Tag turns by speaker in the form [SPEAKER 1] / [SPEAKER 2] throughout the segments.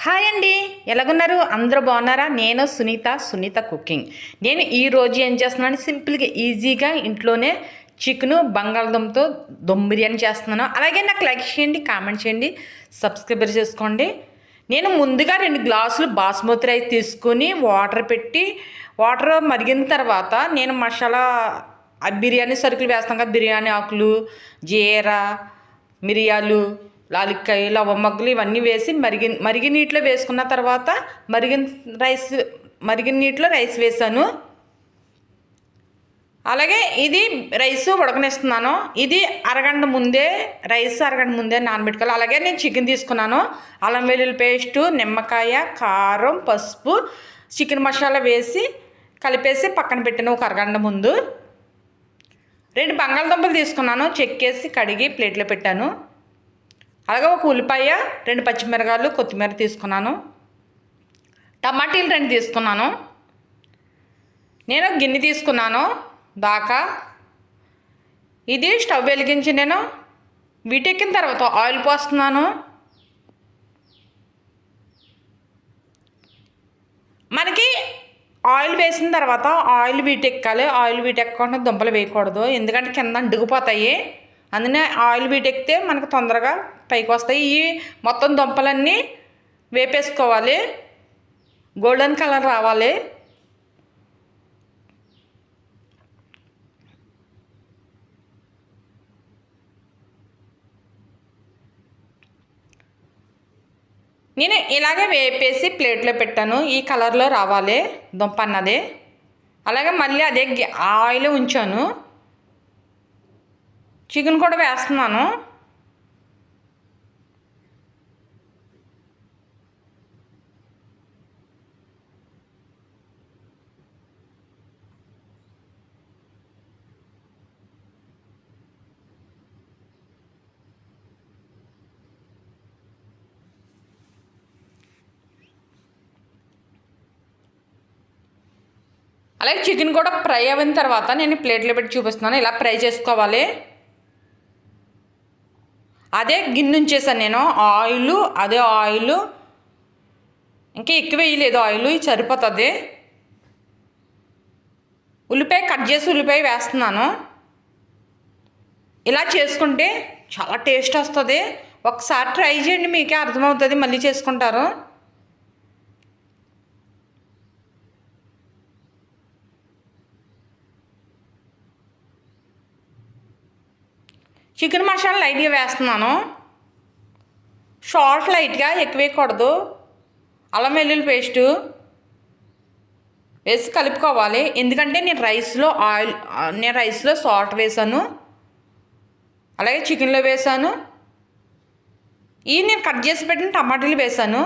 [SPEAKER 1] Hi అండి, ఎలాగున్నారు? అందరూ బాగున్నారా? నేను సునీత కుకింగ్. నేను ఈరోజు ఏం చేస్తున్నాను, సింపుల్గా ఈజీగా ఇంట్లోనే చికెను బంగాళదుంపతో దమ్ బిర్యానీ చేస్తున్నాను. అలాగే నాకు లైక్ చేయండి, కామెంట్ చేయండి, సబ్స్క్రైబ్ చేసుకోండి. నేను ముందుగా 2 గ్లాసులు బాస్మతి రైస్ తీసుకుని వాటర్ మరిగిన తర్వాత నేను మసాలా బిర్యానీ సరుకులు వేస్తాం కదా, బిర్యానీ ఆకులు, జీరా, మిరియాలు, లాలిక్కాయ, లవంగలు ఇవన్నీ వేసి మరిగి నీటిలో వేసుకున్న తర్వాత మరిగిన నీటిలో రైస్ వేసాను. అలాగే ఇది రైస్ ఉడకనిస్తున్నాను. ఇది అరగంట ముందే నానబెట్టుకోవాలి. అలాగే నేను చికెన్ తీసుకున్నాను. అల్లం వెల్లుల్లి పేస్టు, నిమ్మకాయ, కారం, పసుపు, చికెన్ మసాలా వేసి కలిపేసి పక్కన పెట్టాను ఒక అరగంట ముందు. 2 బంగాళదుంపలు తీసుకున్నాను, చెక్కేసి కడిగి ప్లేట్లో పెట్టాను. అలాగే ఒక ఉల్లిపాయ, 2 పచ్చిమిరకాయలు, కొత్తిమీర తీసుకున్నాను. టమాటీలు 2 తీసుకున్నాను. నేను గిన్నె తీసుకున్నాను దాకా. ఇది స్టవ్ వెలిగించి నేను వీటెక్కిన తర్వాత ఆయిల్ పోస్తున్నాను. మనకి ఆయిల్ వేసిన తర్వాత ఆయిల్ వీటెక్కాలి. ఆయిల్ వీటెక్కకుండా దుంపలు వేయకూడదు, ఎందుకంటే కింద అంటుకుపోతాయి. అందుకనే ఆయిల్ వీటెక్కితే మనకు తొందరగా పైకి వస్తాయి. ఈ మొత్తం దుంపలన్నీ వేపేసుకోవాలి, గోల్డెన్ కలర్ రావాలి. నేను ఇలాగే వేపేసి ప్లేట్లో పెట్టాను. ఈ కలర్లో రావాలి దుంప అన్నది. అలాగే మళ్ళీ అదే ఆయిల్ ఉంచాను. చికెన్ కూడా వేస్తున్నాను. అలాగే చికెన్ కూడా ఫ్రై అయిన తర్వాత నేను ప్లేట్లో పెట్టి చూపిస్తున్నాను. ఇలా ఫ్రై చేసుకోవాలి. అదే గిన్నె ఉంచేసాను నేను అదే ఆయిల్ ఇంకా ఎక్కువ వేయలేదు, ఆయిల్ సరిపోతుంది. కట్ చేసి ఉల్లిపాయ వేస్తున్నాను. ఇలా చేసుకుంటే చాలా టేస్ట్ వస్తుంది. ఒకసారి ట్రై చేయండి, మీకే అర్థమవుతుంది, మళ్ళీ చేసుకుంటారు. చికెన్ మసాలా లైట్గా వేస్తున్నాను. సాల్ట్ లైట్గా ఎక్కువ వేయకూడదు. అల్లం వెల్లుల్లి పేస్టు వేసి కలుపుకోవాలి, ఎందుకంటే నేను రైస్లో సాల్ట్ వేసాను, అలాగే చికెన్లో వేసాను. నేను కట్ చేసి పెట్టిన టమాటాలు వేసాను.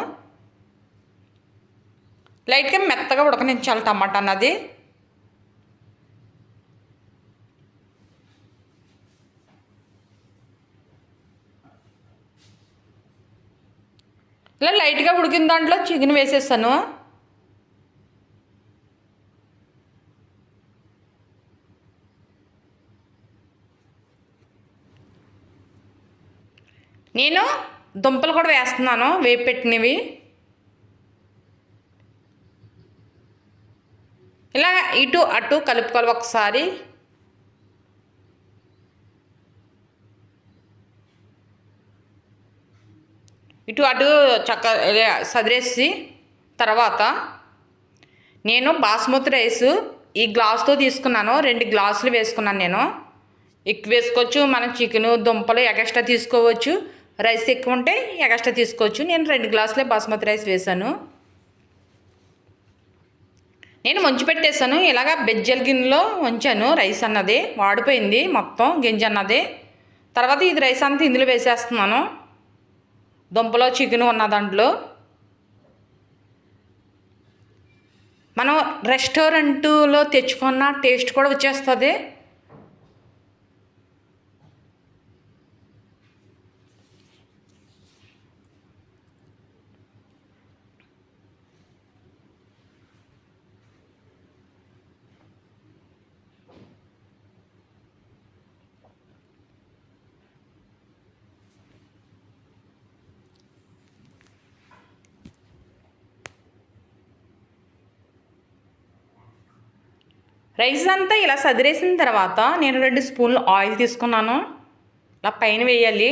[SPEAKER 1] లైట్గా మెత్తగా ఉడకనించాలి టమాటా అన్నది. ఇలా లైట్గా ఉడికిన దాంట్లో చికెన్ వేసేస్తాను. నేను దుంపలు కూడా వేస్తున్నాను, వేపు పెట్టినవి. ఇలా ఇటు అటు కలుపుకోవాలి ఒకసారి. ఇటు అటు సదిరేసి తర్వాత నేను బాస్మతి రైస్ ఈ గ్లాస్తో తీసుకున్నాను. 2 గ్లాసులు వేసుకున్నాను. నేను ఎక్కువ వేసుకోవచ్చు, మనం చికెను దుంపలు ఎగస్ట్రా తీసుకోవచ్చు. రైస్ ఎక్కువ ఉంటే ఎగస్ట్రా తీసుకోవచ్చు. నేను 2 గ్లాసులే బాస్మతి రైస్ వేసాను. నేను వంచి పెట్టేశాను. ఇలాగ బెజ్జల గిన్నెలో వంచాను. రైస్ అన్నది వాడిపోయింది మొత్తం, గింజ అన్నది. తర్వాత ఇది రైస్ అంతా ఇందులో వేసేస్తున్నాను. దుంపలో చికెన్ ఉన్న దాంట్లో మనం రెస్టారెంట్లో తెచ్చుకున్న టేస్ట్ కూడా వచ్చేస్తుంది. రైస్ అంతా ఇలా సదిరేసిన తర్వాత నేను 2 స్పూన్లు ఆయిల్ తీసుకున్నాను. ఇలా పైన వేయాలి.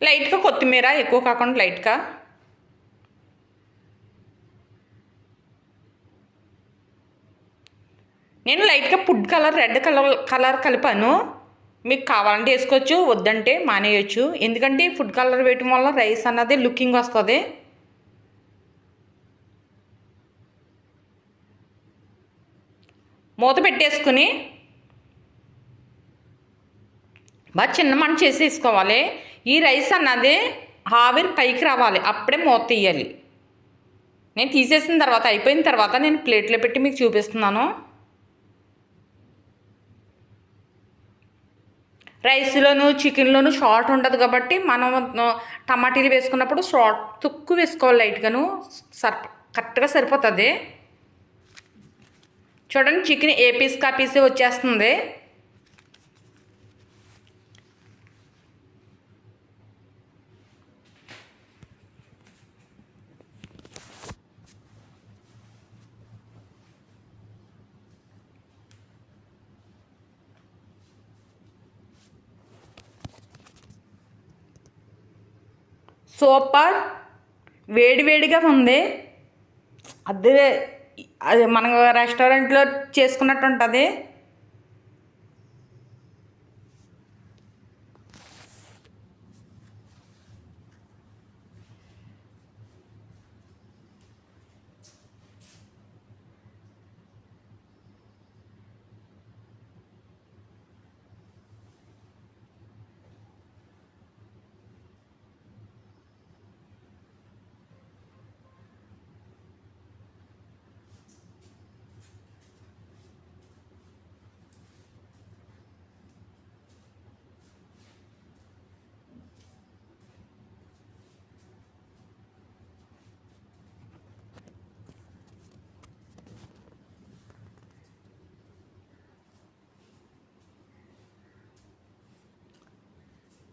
[SPEAKER 1] లైట్గా కొత్తిమీర, ఎక్కువ కాకుండా లైట్గా. నేను లైట్గా ఫుడ్ కలర్, రెడ్ కలర్ కలిపాను. మీకు కావాలంటే వేసుకోవచ్చు, వద్దంటే మానేయచ్చు. ఎందుకంటే ఫుడ్ కలర్ వేయటం వల్ల రైస్ అన్నది లుకింగ్ వస్తుంది. మూత పెట్టేసుకుని బాగా చిన్న మంట చేసేసుకోవాలి. ఈ రైస్ అన్నది ఆవిరి పైకి రావాలి, అప్పుడే మూత తీయాలి. నేను తీసేసిన తర్వాత, అయిపోయిన తర్వాత నేను ప్లేట్లో పెట్టి మీకు చూపిస్తున్నాను. రైస్లోను చికెన్లోను సాల్ట్ ఉంటుంది కాబట్టి మనం టమాటీలు వేసుకున్నప్పుడు సాల్ట్ తక్కువ వేసుకోవాలి, లైట్గాను కరెక్ట్గా సరిపోతుంది. చూడండి, చికెన్ ఏ పీస్ కా పీసే వచ్చేస్తుంది. సూపర్, వేడివేడిగా ఉంది. అదే అది మన రెస్టారెంట్లో చేసుకున్నట్టు ఉంటుంది.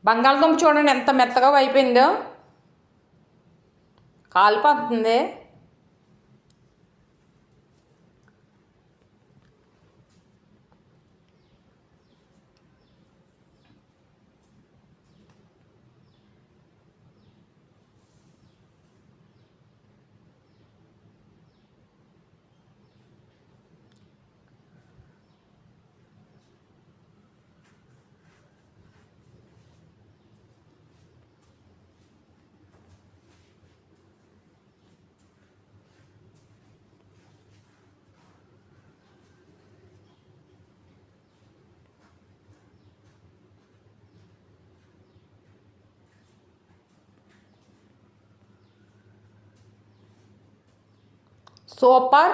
[SPEAKER 1] బంగాళదుంప చూడండి ఎంత మెత్తగా అయిపోయిందో, కాలిపోతుంది. సూపర్.